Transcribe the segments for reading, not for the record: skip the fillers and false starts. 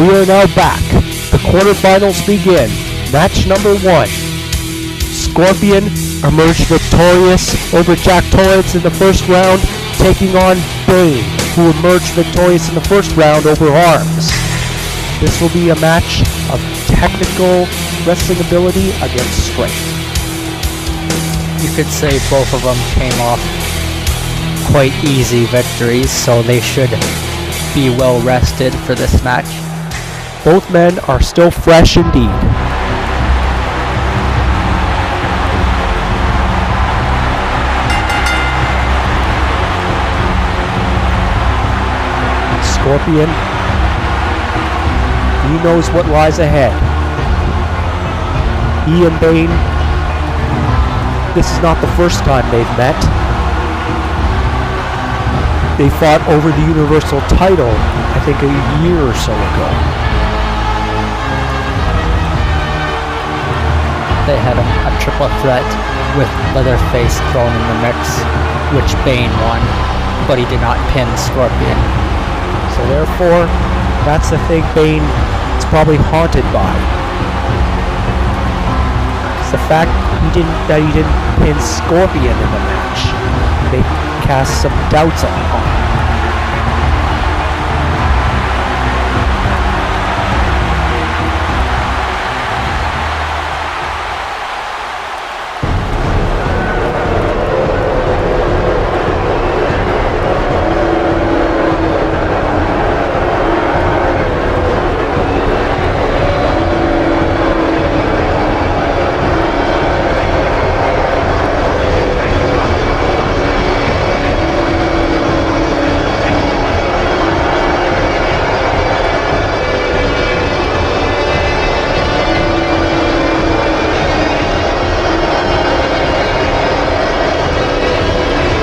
We are now back. The quarterfinals begin. Match number 1. Scorpion emerged victorious over Jack Torrance in the first round, taking on Bane, who emerged victorious in the first round over Arms. This will be a match of technical wrestling ability against strength. You could say both of them came off quite easy victories, so they should be well rested for this match. Both men are still fresh indeed. Scorpion, he knows what lies ahead. He and Bane, this is not the first time they've met. They fought over the Universal title, I think, a year or so ago. They had a triple threat with Leatherface thrown in the mix, which Bane won, but he did not pin Scorpion. So therefore, that's the thing Bane is probably haunted by. It's the fact that he didn't pin Scorpion in the match. They cast some doubts on him.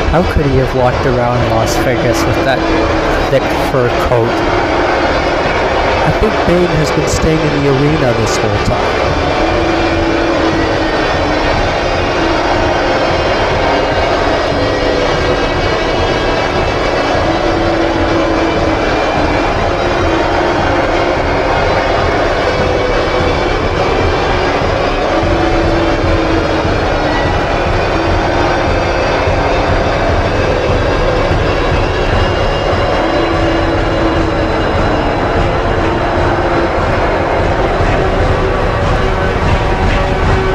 How could he have walked around Las Vegas with that thick fur coat? I think Bane has been staying in the arena this whole time.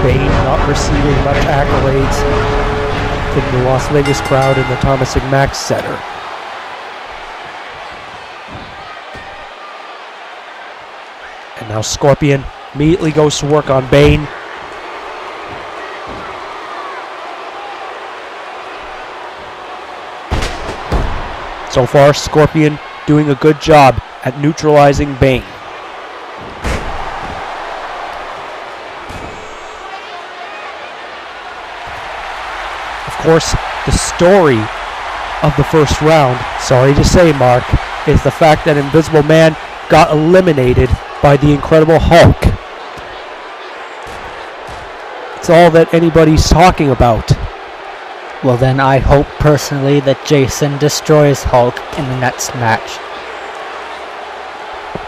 Bane not receiving much accolades from the Las Vegas crowd in the Thomas and Mack Center. And now Scorpion immediately goes to work on Bane. So far, Scorpion doing a good job at neutralizing Bane. Of course, the story of the first round, sorry to say, Mark, is the fact that Invisible Man got eliminated by the Incredible Hulk. It's all that anybody's talking about. Well, then I hope personally that Jason destroys Hulk in the next match.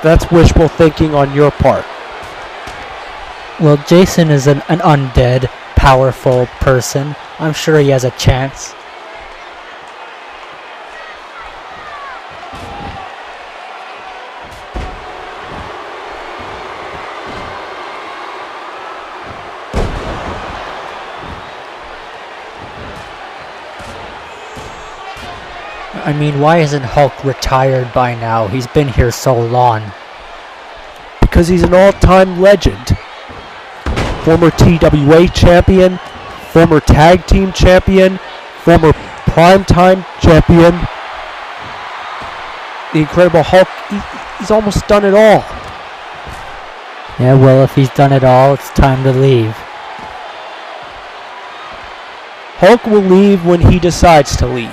That's wishful thinking on your part. Well, Jason is an undead, powerful person. I'm sure he has a chance. I mean, why isn't Hulk retired by now? He's been here so long. Because he's an all-time legend. Former TWA champion, former tag team champion, former primetime champion. The Incredible Hulk, he's almost done it all. Yeah, well, if he's done it all, it's time to leave. Hulk will leave when he decides to leave.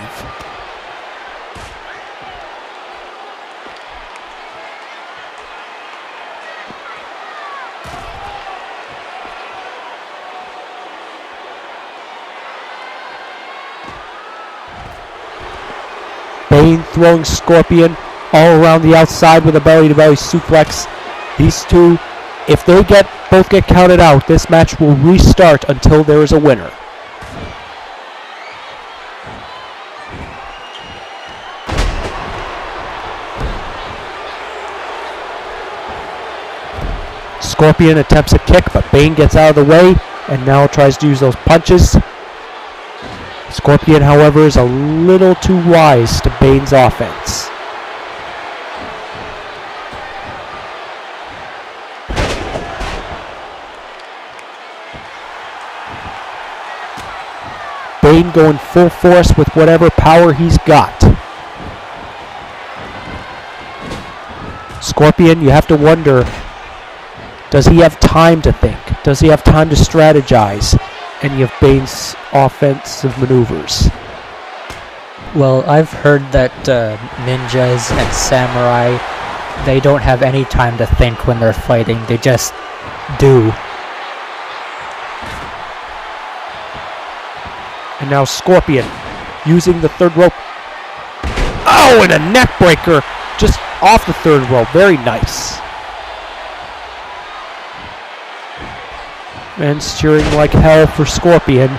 Bane throwing Scorpion all around the outside with a belly-to-belly suplex. These two, if they both get counted out, this match will restart until there is a winner. Scorpion attempts a kick, but Bane gets out of the way and now tries to use those punches. Scorpion, however, is a little too wise to Bane's offense. Bane going full force with whatever power he's got. Scorpion, you have to wonder, does he have time to think? Does he have time to strategize any of Bane's offensive maneuvers? Well, I've heard that ninjas and samurai, they don't have any time to think when they're fighting. They just do. And now Scorpion using the third rope. Oh, and a neck breaker just off the third rope. Very nice. And steering like hell for Scorpion.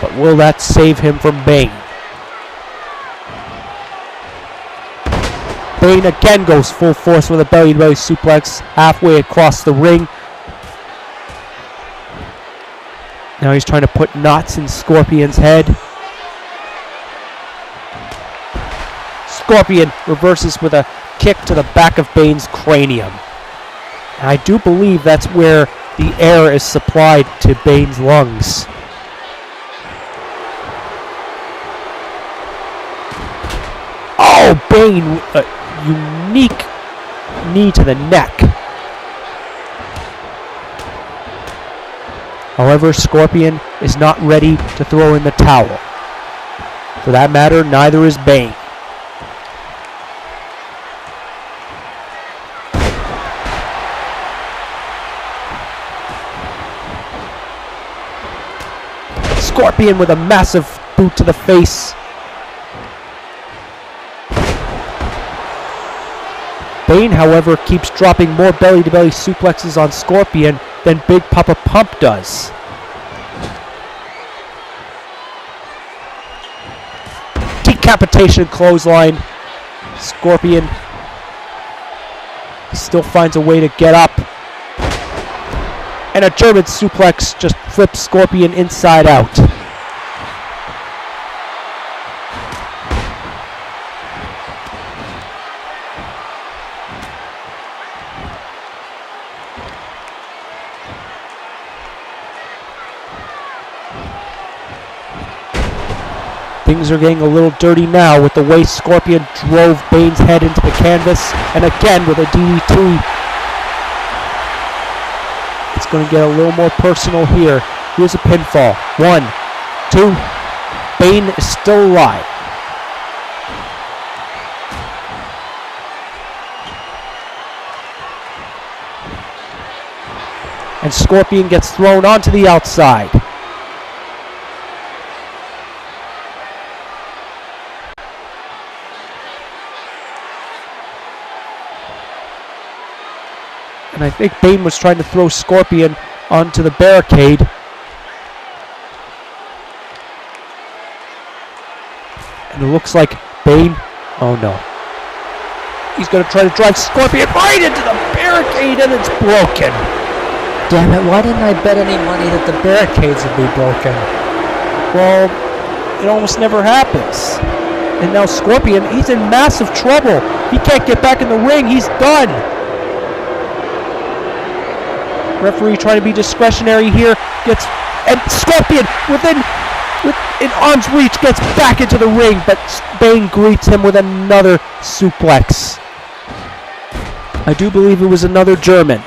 But will that save him from Bane? Bane again goes full force with a belly-to-belly suplex halfway across the ring. Now he's trying to put knots in Scorpion's head. Scorpion reverses with a kick to the back of Bane's cranium. And I do believe that's where the air is supplied to Bane's lungs. Oh, Bane, a unique knee to the neck. However, Scorpion is not ready to throw in the towel. For that matter, neither is Bane. Scorpion with a massive boot to the face. Bane, however, keeps dropping more belly-to-belly suplexes on Scorpion than Big Papa Pump does. Decapitation clothesline. Scorpion still finds a way to get up. And a German suplex just flips Scorpion inside out. Things are getting a little dirty now with the way Scorpion drove Bane's head into the canvas, and again with a DDT. It's going to get a little more personal here. Here's a pinfall. 1, 2. Bane is still alive. And Scorpion gets thrown onto the outside. And I think Bane was trying to throw Scorpion onto the barricade. And it looks like Bane, oh no. He's going to try to drive Scorpion right into the barricade, and it's broken. Damn it, why didn't I bet any money that the barricades would be broken? Well, it almost never happens. And now Scorpion, he's in massive trouble. He can't get back in the ring. He's done. Referee trying to be discretionary here. And Scorpion within arm's reach gets back into the ring, but Bane greets him with another suplex. I do believe it was another German.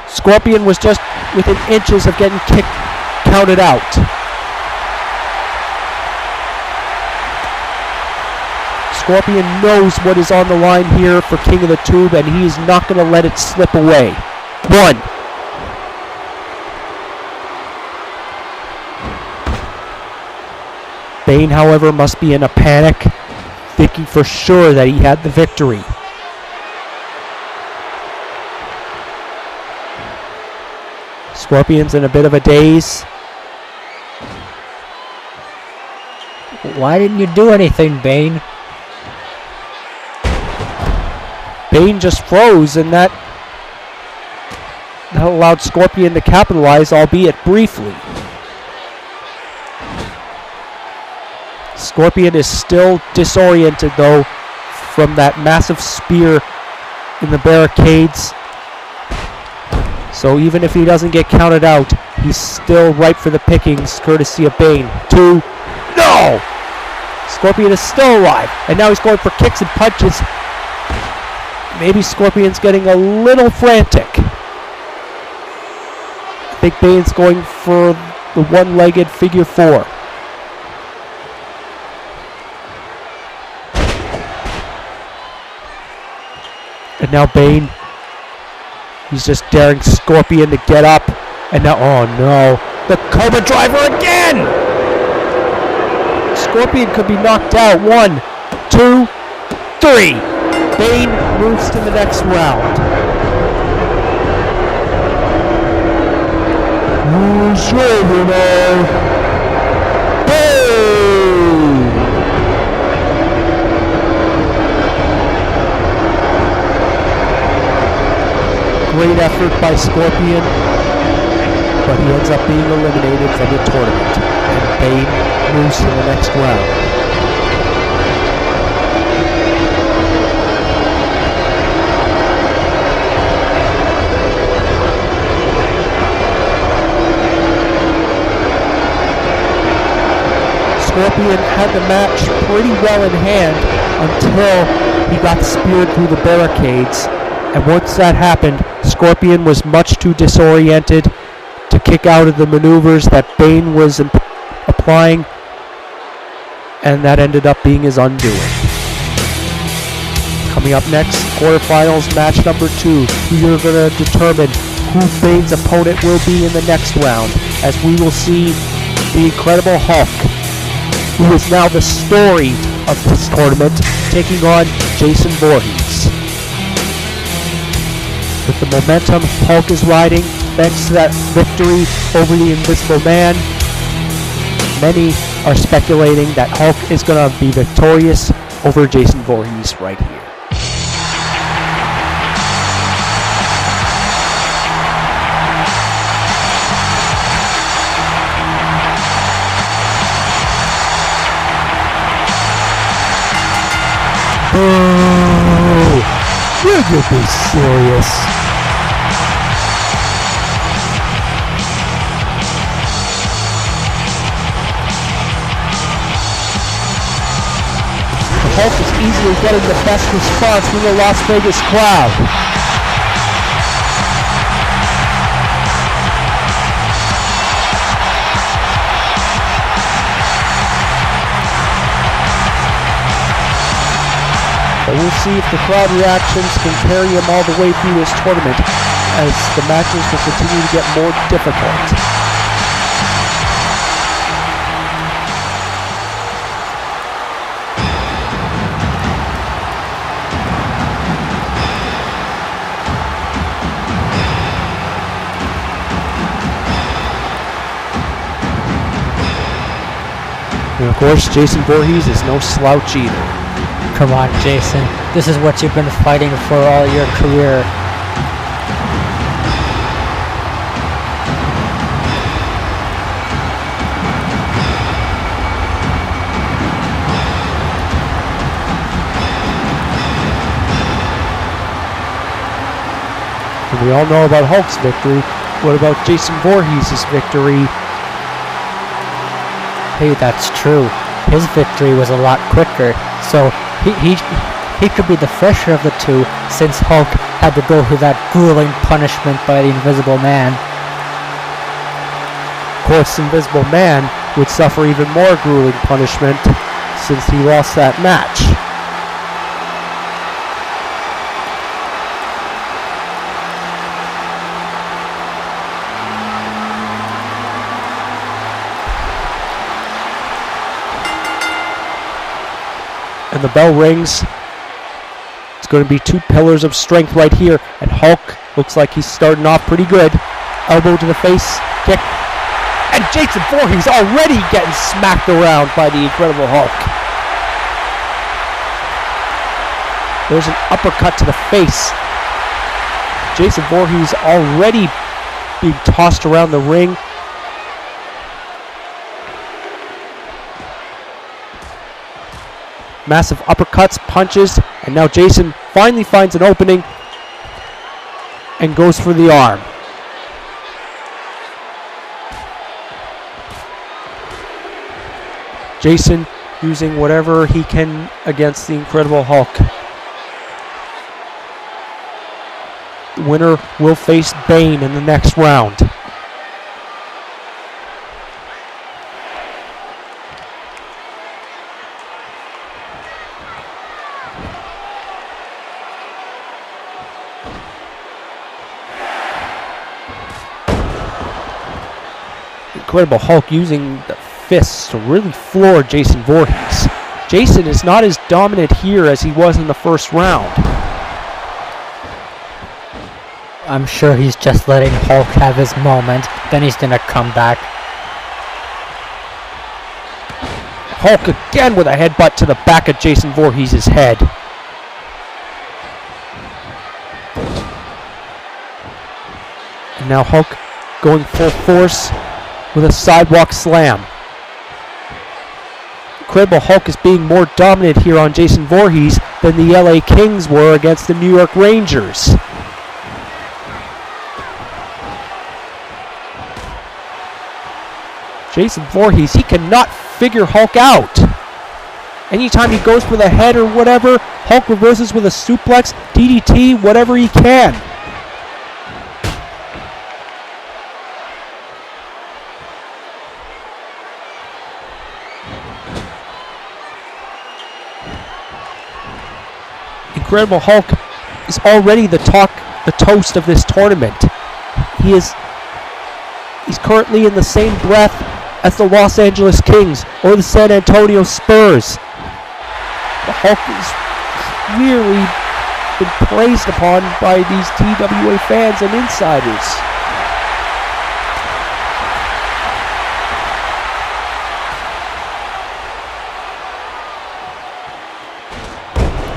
Scorpion was just within inches of getting counted out. Scorpion knows what is on the line here for King of the Tube, and he is not going to let it slip away. 1. Bane, however, must be in a panic. thinking for sure that he had the victory. Scorpion's in a bit of a daze. Why didn't you do anything, Bane? Bane just froze, and that allowed Scorpion to capitalize, albeit briefly. Scorpion is still disoriented, though, from that massive spear in the barricades. So even if he doesn't get counted out, he's still ripe for the pickings, courtesy of Bane. 2. No! Scorpion is still alive, and now he's going for kicks and punches. Maybe Scorpion's getting a little frantic. I think Bane's going for the one-legged figure 4. And now Bane, he's just daring Scorpion to get up. And now, oh no, the Cobra Driver again! Scorpion could be knocked out. 1, 2, 3. Bane moves to the next round. Great effort by Scorpion, but he ends up being eliminated from the tournament, and Bane moves to the next round. Scorpion had the match pretty well in hand until he got speared through the barricades, and once that happened, Scorpion was much too disoriented to kick out of the maneuvers that Bane was applying, and that ended up being his undoing. Coming up next, quarterfinals, match number 2. You're going to determine who Bane's opponent will be in the next round, as we will see the Incredible Hulk, who is now the story of this tournament, taking on Jason Voorhees. With the momentum Hulk is riding, thanks to that victory over the Invisible Man, many are speculating that Hulk is going to be victorious over Jason Voorhees right here. Oh, you could be serious. Hulk is easily getting the best response from the Las Vegas crowd. But we'll see if the crowd reactions can carry him all the way through this tournament, as the matches will continue to get more difficult. And of course, Jason Voorhees is no slouch either. Come on, Jason. This is what you've been fighting for all your career. And we all know about Hulk's victory. What about Jason Voorhees' victory? Hey, that's true. His victory was a lot quicker, so he could be the fresher of the two, since Hulk had to go through that grueling punishment by the Invisible Man. Of course, the Invisible Man would suffer even more grueling punishment since he lost that match. And the bell rings. It's going to be two pillars of strength right here. And Hulk looks like he's starting off pretty good. Elbow to the face, kick. And Jason Voorhees already getting smacked around by the Incredible Hulk. There's an uppercut to the face. Jason Voorhees already being tossed around the ring. Massive uppercuts, punches, and now Jason finally finds an opening and goes for the arm. Jason using whatever he can against the Incredible Hulk. The winner will face Bane in the next round. Incredible Hulk using the fists to really floor Jason Voorhees. Jason is not as dominant here as he was in the first round. I'm sure he's just letting Hulk have his moment, then he's gonna come back. Hulk again with a headbutt to the back of Jason Voorhees' head. And now Hulk going full force with a sidewalk slam. Incredible Hulk is being more dominant here on Jason Voorhees than the LA Kings were against the New York Rangers. Jason Voorhees, he cannot figure Hulk out. Anytime he goes for the head or whatever, Hulk reverses with a suplex, DDT, whatever he can. Incredible Hulk is already the toast of this tournament. He's currently in the same breath as the Los Angeles Kings or the San Antonio Spurs. The Hulk has really been praised upon by these TWA fans and insiders.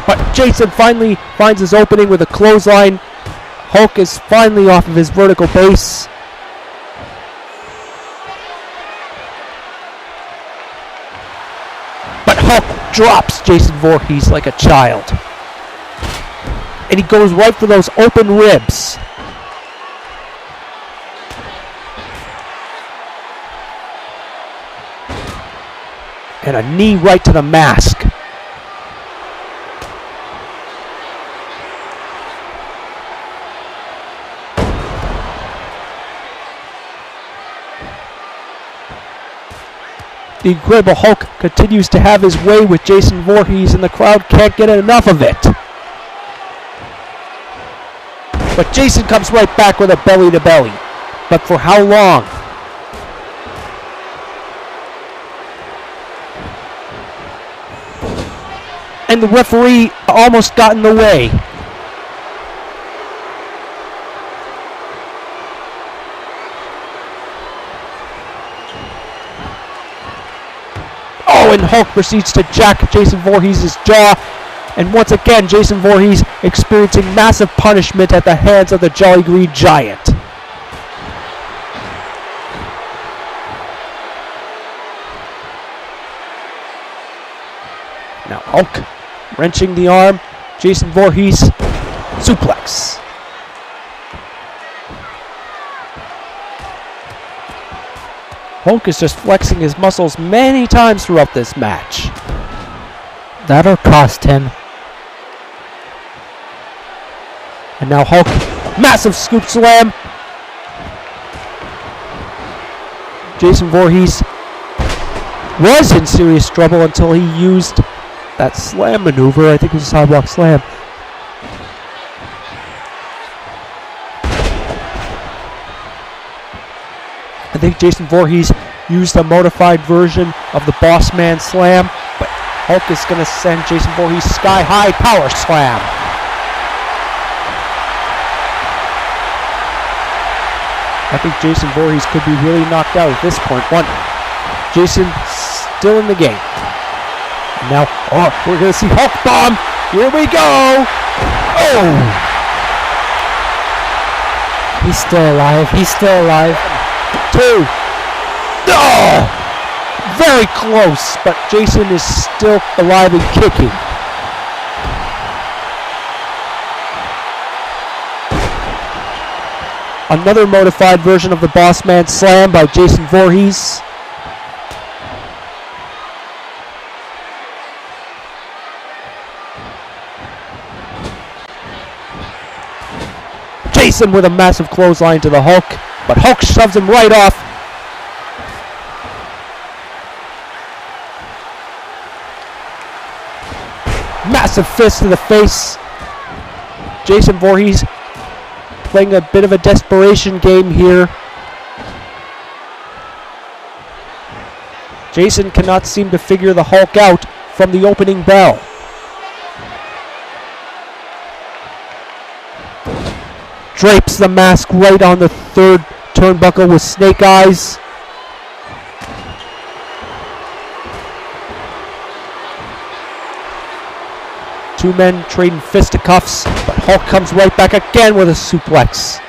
But Jason finally finds his opening with a clothesline. Hulk is finally off of his vertical base. But Hulk drops Jason Voorhees like a child. And he goes right for those open ribs. And a knee right to the mask. The Incredible Hulk continues to have his way with Jason Voorhees, and the crowd can't get enough of it. But Jason comes right back with a belly-to-belly. But for how long? And the referee almost got in the way. And Hulk proceeds to jack Jason Voorhees' jaw. And once again, Jason Voorhees experiencing massive punishment at the hands of the Jolly Green Giant. Now Hulk wrenching the arm. Jason Voorhees suplex. Hulk is just flexing his muscles many times throughout this match. That'll cost him. And now Hulk, massive scoop slam. Jason Voorhees was in serious trouble until he used that slam maneuver. I think it was a sidewalk slam. I think Jason Voorhees used a modified version of the Boss Man Slam, but Hulk is going to send Jason Voorhees sky high power slam. I think Jason Voorhees could be really knocked out at this point. Jason still in the game. And now, we're going to see Hulk bomb. Here we go. Oh! He's still alive. He's still alive. 2. Oh! Very close, but Jason is still alive and kicking. Another modified version of the Boss Man Slam by Jason Voorhees. Jason with a massive clothesline to the Hulk, but Hulk shoves him right off. Massive fist to the face. Jason Voorhees playing a bit of a desperation game here. Jason cannot seem to figure the Hulk out from the opening bell. Drapes the mask right on the third turnbuckle with snake eyes. Two men trading fisticuffs, but Hulk comes right back again with a suplex.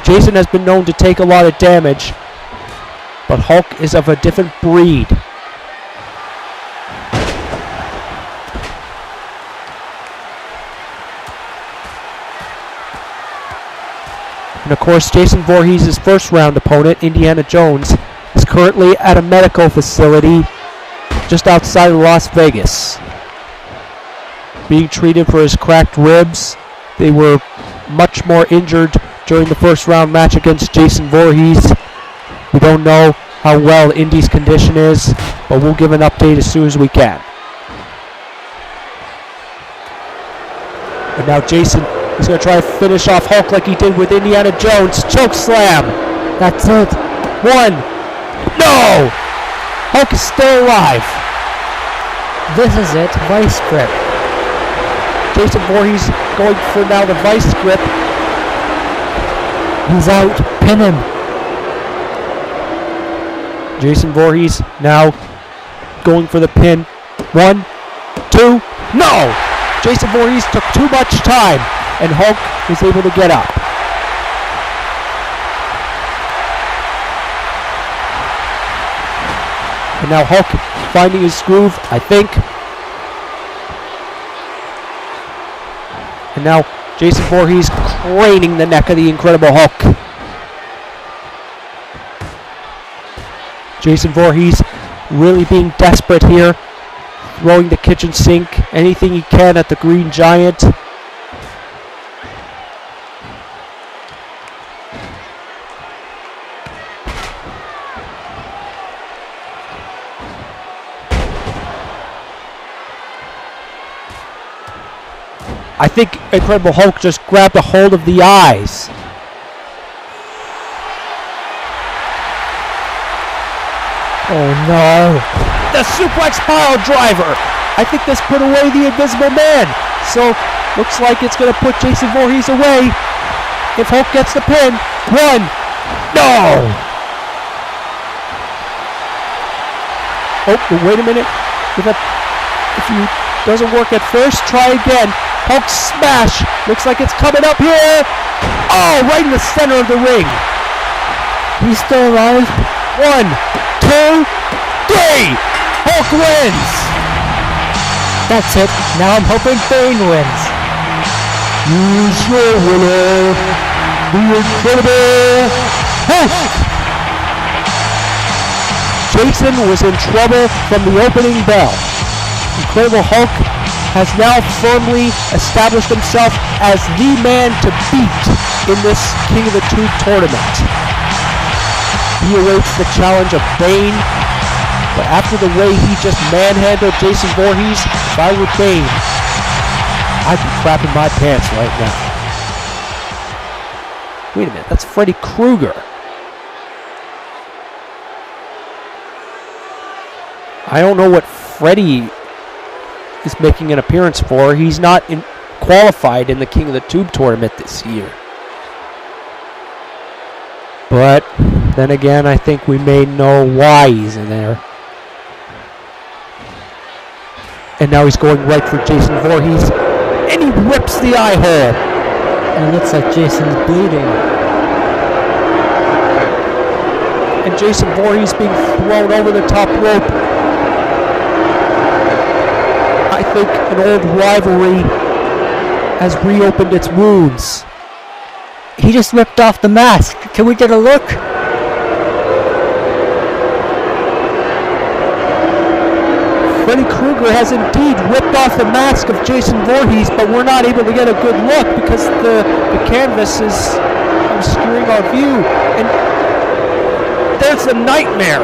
Jason has been known to take a lot of damage, but Hulk is of a different breed. And of course, Jason Voorhees' first round opponent, Indiana Jones, is currently at a medical facility just outside of Las Vegas, being treated for his cracked ribs. They were much more injured during the first round match against Jason Voorhees. We don't know how well Indy's condition is, but we'll give an update as soon as we can. And now Jason is going to try to finish off Hulk like he did with Indiana Jones. Choke slam. That's it. 1. No! Hulk is still alive. This is it. Vice grip. Jason Voorhees going for now the vice grip. He's out. Pin him. Jason Voorhees now going for the pin. 1, 2, no! Jason Voorhees took too much time, and Hulk was able to get up. And now Hulk finding his groove, I think. And now Jason Voorhees craning the neck of the Incredible Hulk. Jason Voorhees really being desperate here, throwing the kitchen sink, anything he can at the Green Giant. I think Incredible Hulk just grabbed a hold of the eyes. Oh no. The suplex pile driver. I think this put away the Invisible Man. So, looks like it's going to put Jason Voorhees away. If Hulk gets the pin. 1. No! Oh, wait a minute. If you doesn't work at first, try again. Hulk smash. Looks like it's coming up here. Oh, right in the center of the ring. He's still alive. 1, 2, 3. Hulk wins. That's it. Now I'm hoping Bane wins. Here's your winner, the Incredible Hulk. Jason was in trouble from the opening bell. Incredible Hulk has now firmly established himself as the man to beat in this King of the Tube tournament. He awaits the challenge of Bane, but after the way he just manhandled Jason Voorhees, if I were Bane, I'd be crapping my pants right now. Wait a minute, that's Freddy Krueger. I don't know what Freddie is making an appearance for. He's not qualified in the King of the Tube tournament this year. But then again, I think we may know why he's in there. And now he's going right for Jason Voorhees. And he rips the eye hole. And it looks like Jason's bleeding. And Jason Voorhees being thrown over the top rope. I think an old rivalry has reopened its wounds. He just ripped off the mask. Can we get a look? Freddy Krueger has indeed ripped off the mask of Jason Voorhees, but we're not able to get a good look because the canvas is obscuring our view. And there's the nightmare.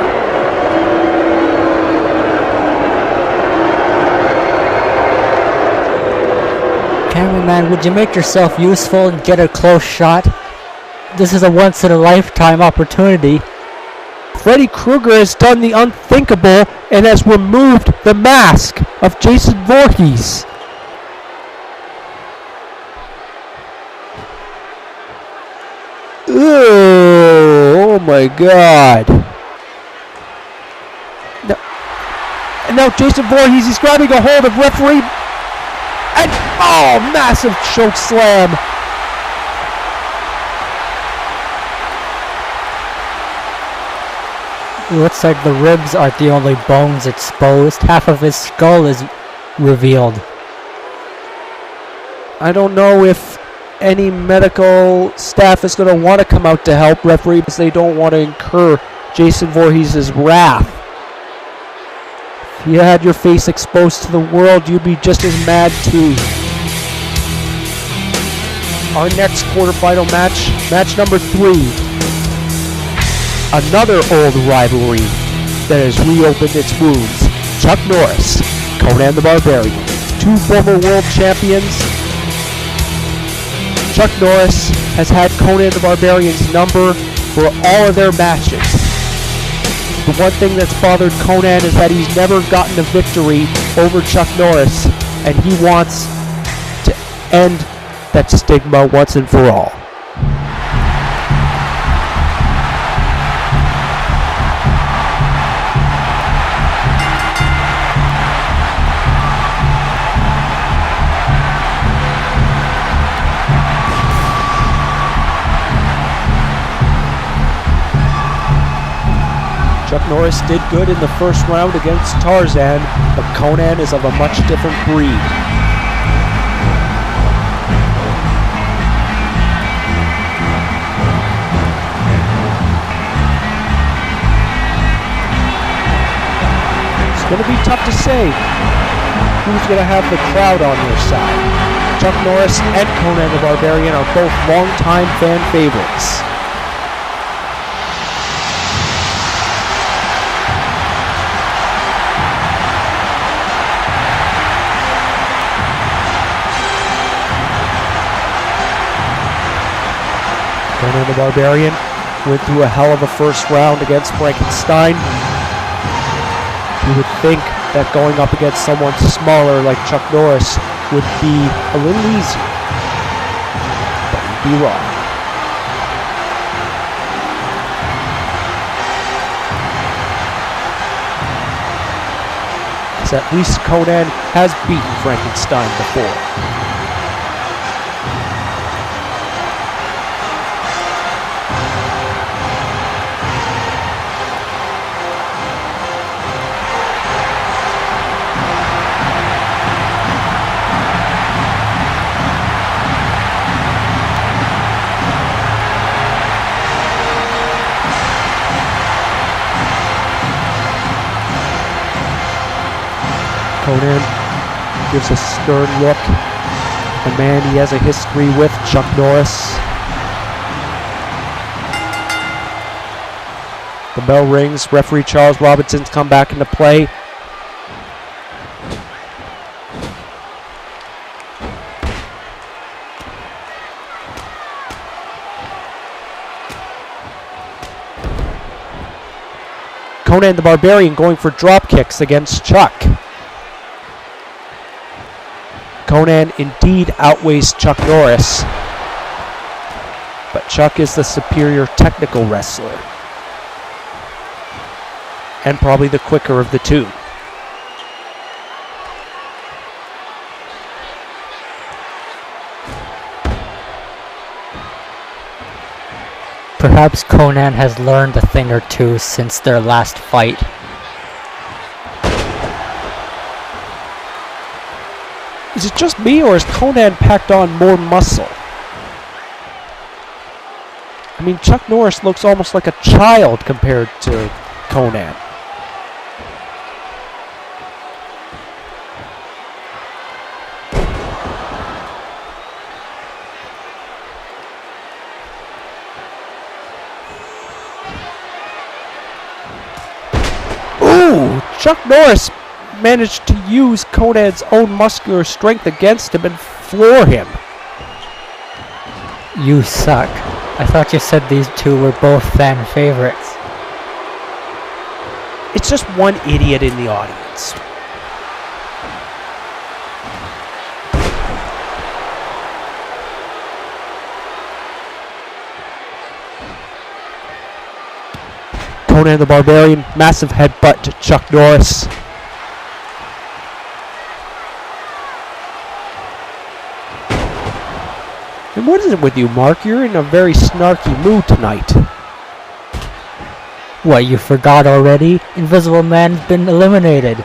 Cameraman, would you make yourself useful and get a close shot? This is a once-in-a-lifetime opportunity. Freddy Krueger has done the unthinkable and has removed the mask of Jason Voorhees. Oh my God. Now Jason Voorhees, he's grabbing a hold of referee. And, oh, massive choke slam. It looks like the ribs aren't the only bones exposed. Half of his skull is revealed. I don't know if any medical staff is going to want to come out to help referee because they don't want to incur Jason Voorhees' wrath. If you had your face exposed to the world, you'd be just as mad too. Our next quarterfinal match, match number 3. Another old rivalry that has reopened its wounds. Chuck Norris, Conan the Barbarian, 2 former world champions. Chuck Norris has had Conan the Barbarian's number for all of their matches. The one thing that's bothered Conan is that he's never gotten a victory over Chuck Norris, and he wants to end that stigma once and for all. Chuck Norris did good in the first round against Tarzan, but Conan is of a much different breed. It's going to be tough to say who's going to have the crowd on their side. Chuck Norris and Conan the Barbarian are both longtime fan favorites. Conan the Barbarian went through a hell of a first round against Frankenstein. You would think that going up against someone smaller like Chuck Norris would be a little easier, but you'd be wrong. Because at least Conan has beaten Frankenstein before. Conan gives a stern look. The man he has a history with, Chuck Norris. The bell rings. Referee Charles Robinson's come back into play. Conan the Barbarian going for drop kicks against Chuck. Conan indeed outweighs Chuck Norris, but Chuck is the superior technical wrestler, and probably the quicker of the two. Perhaps Conan has learned a thing or two since their last fight. Is it just me, or has Conan packed on more muscle? I mean, Chuck Norris looks almost like a child compared to Conan. Ooh, Chuck Norris managed to use Conan's own muscular strength against him and floor him. You suck. I thought you said these two were both fan favorites. It's just one idiot in the audience. Conan the Barbarian, massive headbutt to Chuck Norris. And what is it with you, Mark? You're in a very snarky mood tonight. What, you forgot already? Invisible Man's been eliminated.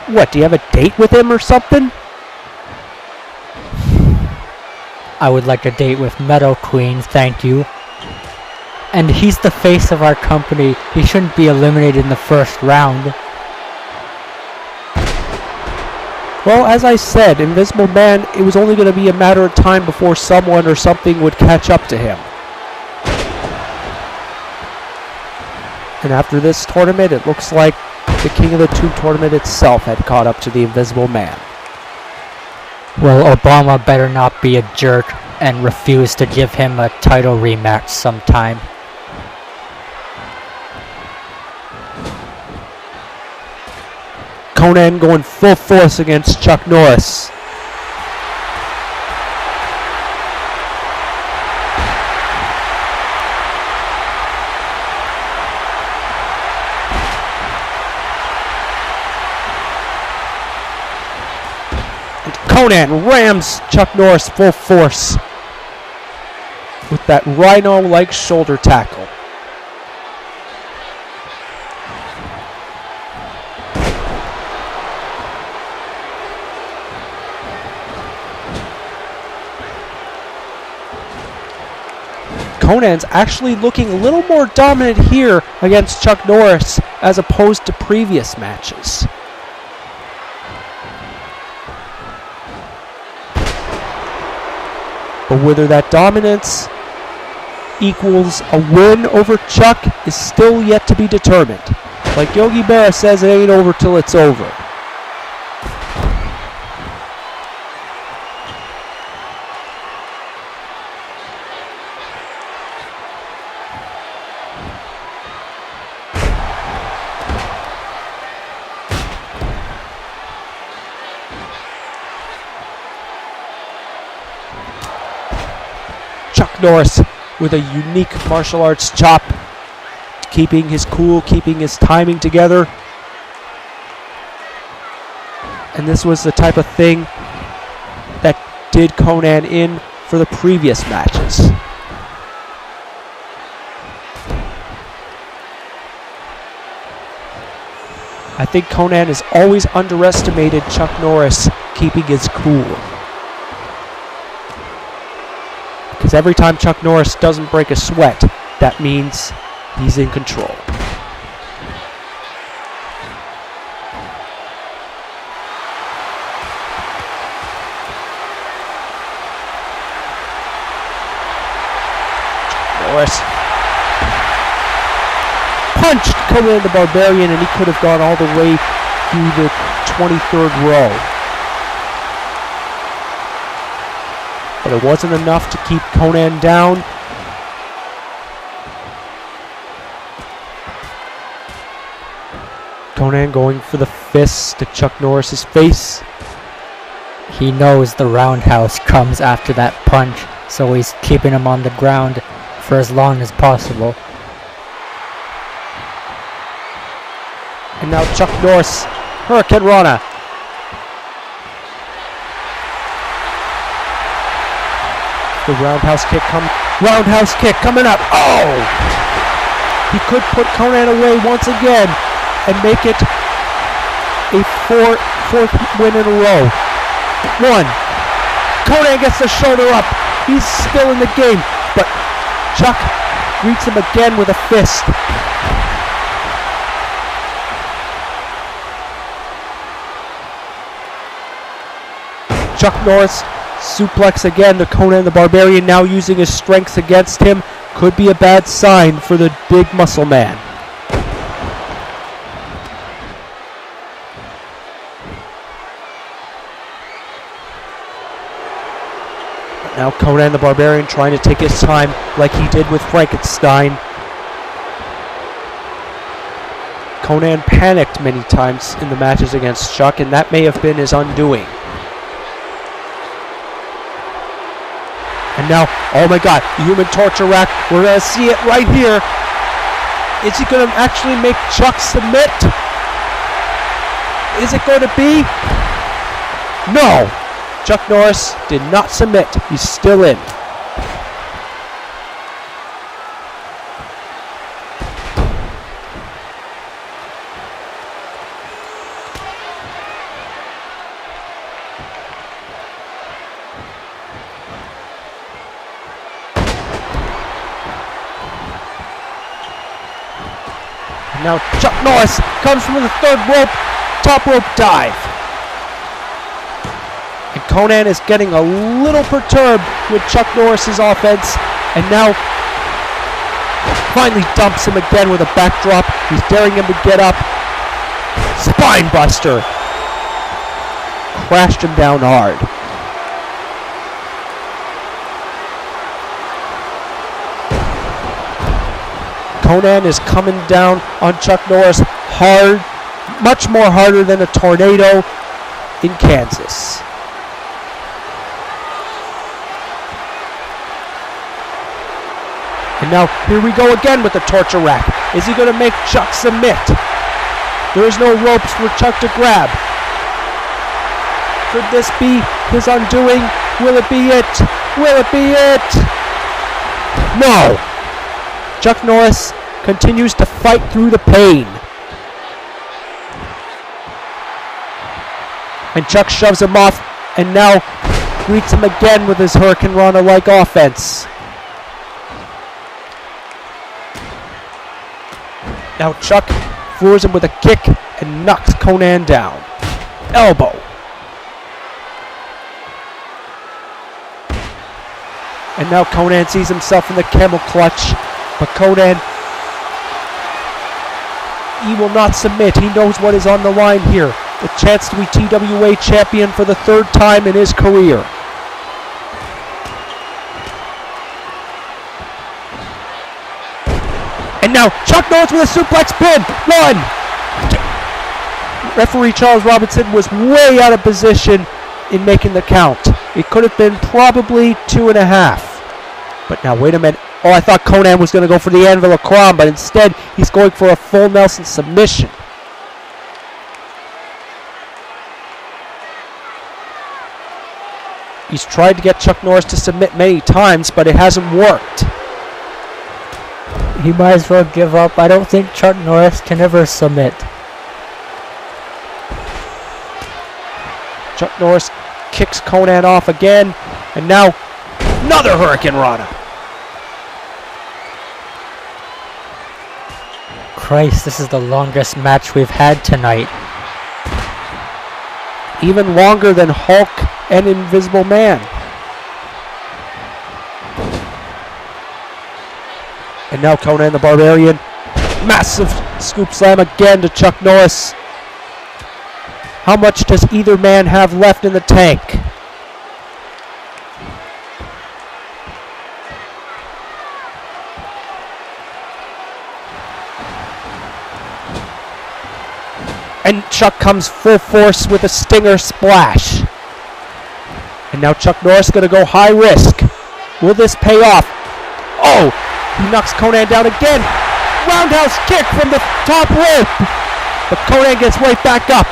What, do you have a date with him or something? I would like a date with Meadow Queen, thank you. And he's the face of our company. He shouldn't be eliminated in the first round. Well, as I said, Invisible Man, it was only going to be a matter of time before someone or something would catch up to him. And after this tournament, it looks like the King of the Two tournament itself had caught up to the Invisible Man. Well, Obama better not be a jerk and refuse to give him a title rematch sometime. Conan going full force against Chuck Norris. And Conan rams Chuck Norris full force with that rhino-like shoulder tackle. Conan's actually looking a little more dominant here against Chuck Norris as opposed to previous matches. But whether that dominance equals a win over Chuck is still yet to be determined. Like Yogi Berra says, it ain't over till it's over. Chuck Norris with a unique martial arts chop, keeping his cool, keeping his timing together. And this was the type of thing that did Conan in for the previous matches. I think Conan has always underestimated Chuck Norris keeping his cool. Because every time Chuck Norris doesn't break a sweat, that means he's in control. Norris punched Conan the Barbarian, and he could have gone all the way through the 23rd row. But it wasn't enough to keep Conan down. Conan going for the fist to Chuck Norris's face. He knows the roundhouse comes after that punch, so he's keeping him on the ground for as long as possible. And now Chuck Norris, Hurricane Rana. The roundhouse kick coming up. Oh! He could put Conan away once again and make it a fourth win in a row. 1. Conan gets the shoulder up. He's still in the game, but Chuck greets him again with a fist. Chuck Norris suplex again to Conan the Barbarian, now using his strength against him. Could be a bad sign for the big muscle man. Now Conan the Barbarian trying to take his time like he did with Frankenstein. Conan panicked many times in the matches against Chuck, and that may have been his undoing. And now, oh my God, the human torture rack. We're going to see it right here. Is he going to actually make Chuck submit? Is it going to be? No. Chuck Norris did not submit. He's still in. Now Chuck Norris comes from the third rope, top rope dive. And Conan is getting a little perturbed with Chuck Norris's offense, and now finally dumps him again with a backdrop. He's daring him to get up. Spine buster. Crashed him down hard. Conan is coming down on Chuck Norris hard, much more harder than a tornado in Kansas. And now here we go again with the torture rack. Is he going to make Chuck submit? There is no ropes for Chuck to grab. Could this be his undoing? Will it be it? Will it be it? No! Chuck Norris continues to fight through the pain. And Chuck shoves him off and now greets him again with his Hurricane Rana-like offense. Now Chuck floors him with a kick and knocks Conan down. Elbow. And now Conan sees himself in the camel clutch. But Conan, he will not submit. He knows what is on the line here. The chance to be TWA champion for the third time in his career. And now Chuck Norris with a suplex pin. 1. Referee Charles Robinson was way out of position in making the count. It could have been probably 2.5. But now wait a minute. Oh, I thought Conan was going to go for the Anvil of Kron, but instead he's going for a full Nelson submission. He's tried to get Chuck Norris to submit many times, but it hasn't worked. He might as well give up. I don't think Chuck Norris can ever submit. Chuck Norris kicks Conan off again, and now another Hurricane Rana. Christ, this is the longest match we've had tonight. Even longer than Hulk and Invisible Man. And now Conan the Barbarian. Massive scoop slam again to Chuck Norris. How much does either man have left in the tank? And Chuck comes full force with a stinger splash. And now Chuck Norris going to go high risk. Will this pay off? Oh, he knocks Konnan down again. Roundhouse kick from the top rope. But Konnan gets right back up.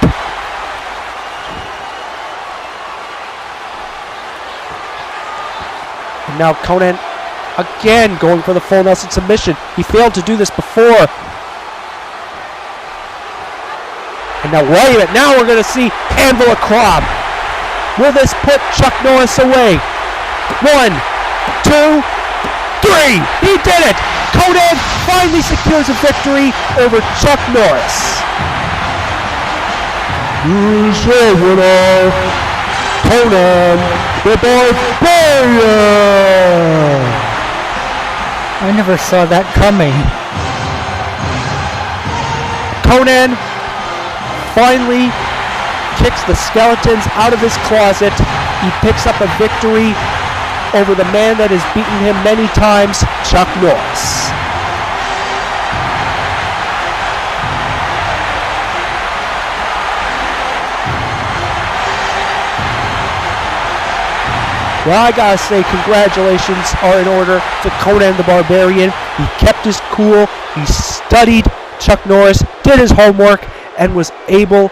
And now Konnan again going for the full Nelson submission. He failed to do this before. And now wait a minute, now we're going to see Anvil of Krom. Will this put Chuck Norris away? 1, 2, 3. He did it! Konnan finally secures a victory over Chuck Norris. Here's your winner, Konnan the Barbarian. I never saw that coming. Konnan finally kicks the skeletons out of his closet. He picks up a victory over the man that has beaten him many times, Chuck Norris. Well, I gotta say, congratulations are in order to Konnan the Barbarian. He kept his cool, he studied Chuck Norris, did his homework, and was able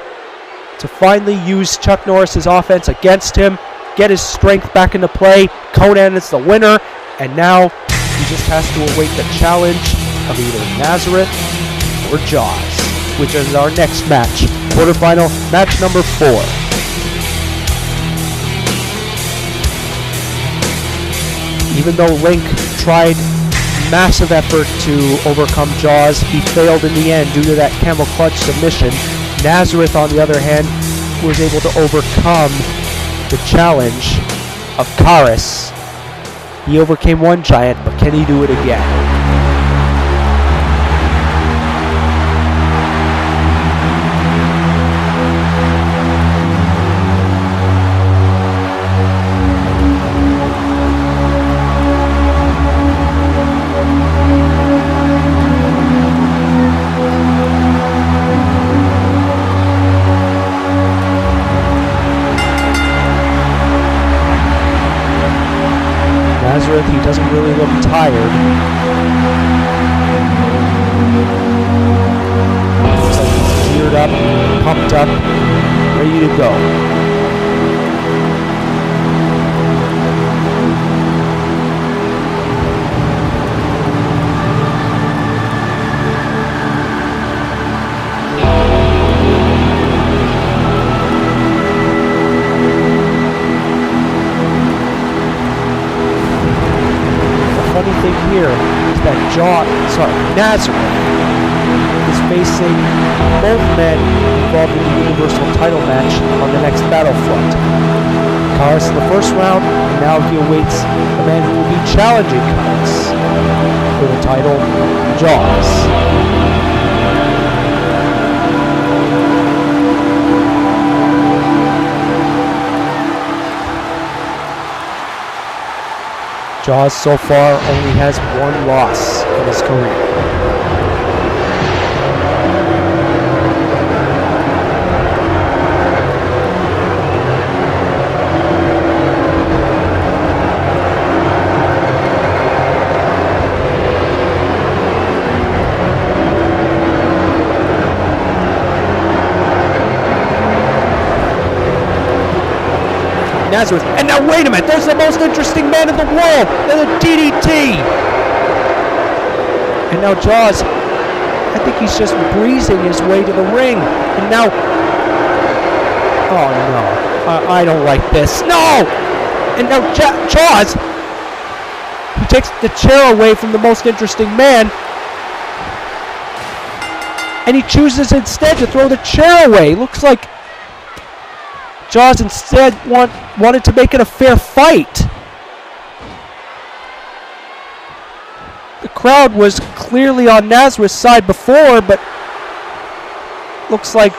to finally use Chuck Norris's offense against him, get his strength back into play. Konnan is the winner, and now he just has to await the challenge of either Nazareth or Jaws, which is our next match. Quarterfinal match number 4. Even though Link tried massive effort to overcome Jaws, he failed in the end due to that camel clutch submission. Nazareth, on the other hand, was able to overcome the challenge of Karis. He overcame one giant, but can he do it again? He doesn't really look tired. Looks like he's geared up, pumped up, ready to go. Funny thing here is that Nazareth is facing both men involved in the Universal title match on the next Battlefront. Karis in the first round, and now he awaits the man who will be challenging Karis for the title, Jaws. Jaws so far only has one loss in his career. Nazareth, and now wait a minute, there's the most interesting man in the world, the DDT! And now Jaws, I think he's just breezing his way to the ring, and now, oh no, I don't like this, no! And now Jaws, he takes the chair away from the most interesting man, and he chooses instead to throw the chair away. Looks like Jaws instead wanted to make it a fair fight. The crowd was clearly on Nazareth's side before, but looks like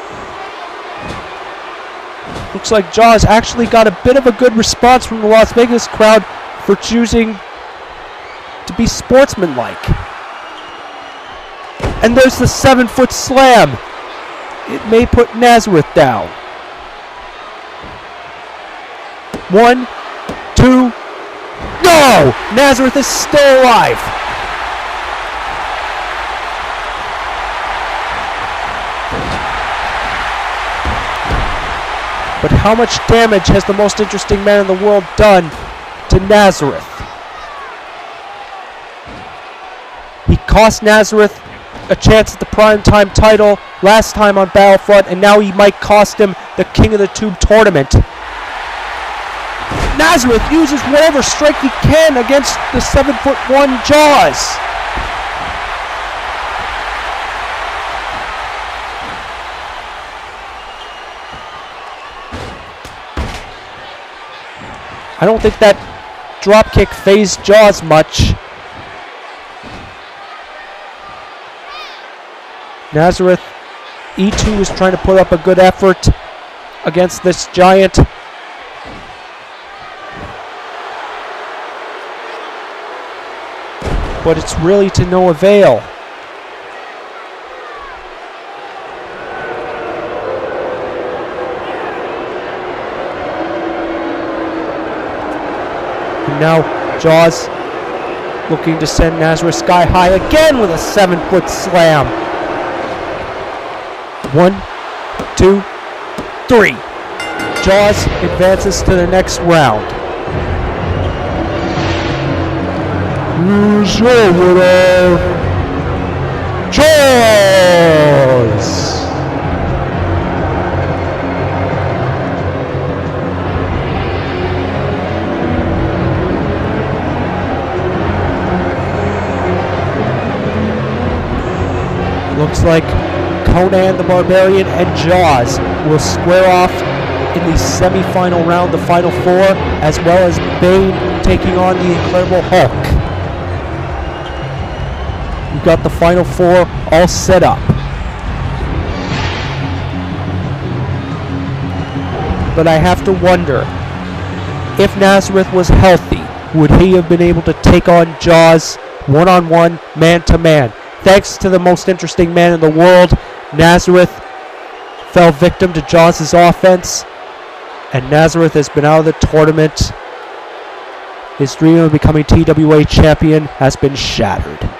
Jaws actually got a bit of a good response from the Las Vegas crowd for choosing to be sportsmanlike. And there's the 7-foot slam. It may put Nazareth down. 1, 2. No! Nazareth is still alive. But how much damage has the most interesting man in the world done to Nazareth? He cost Nazareth a chance at the primetime title last time on Battlefront, and now he might cost him the King of the Tube tournament. Nazareth uses whatever strength he can against the 7'1" Jaws. I don't think that dropkick phased Jaws much. Nazareth, E2 is trying to put up a good effort against this giant. But it's really to no avail. And now Jaws looking to send Nazareth sky high again with a 7-foot slam. 1, 2, 3. Jaws advances to the next round. Here's your winner, Jaws! Looks like Conan the Barbarian and Jaws will square off in the semi-final round, the Final Four, as well as Bane taking on the Incredible Hulk. We've got the Final Four all set up. But I have to wonder, if Nazareth was healthy, would he have been able to take on Jaws one-on-one, man-to-man? Thanks to the most interesting man in the world, Nazareth fell victim to Jaws' offense, and Nazareth has been out of the tournament. His dream of becoming TWA champion has been shattered.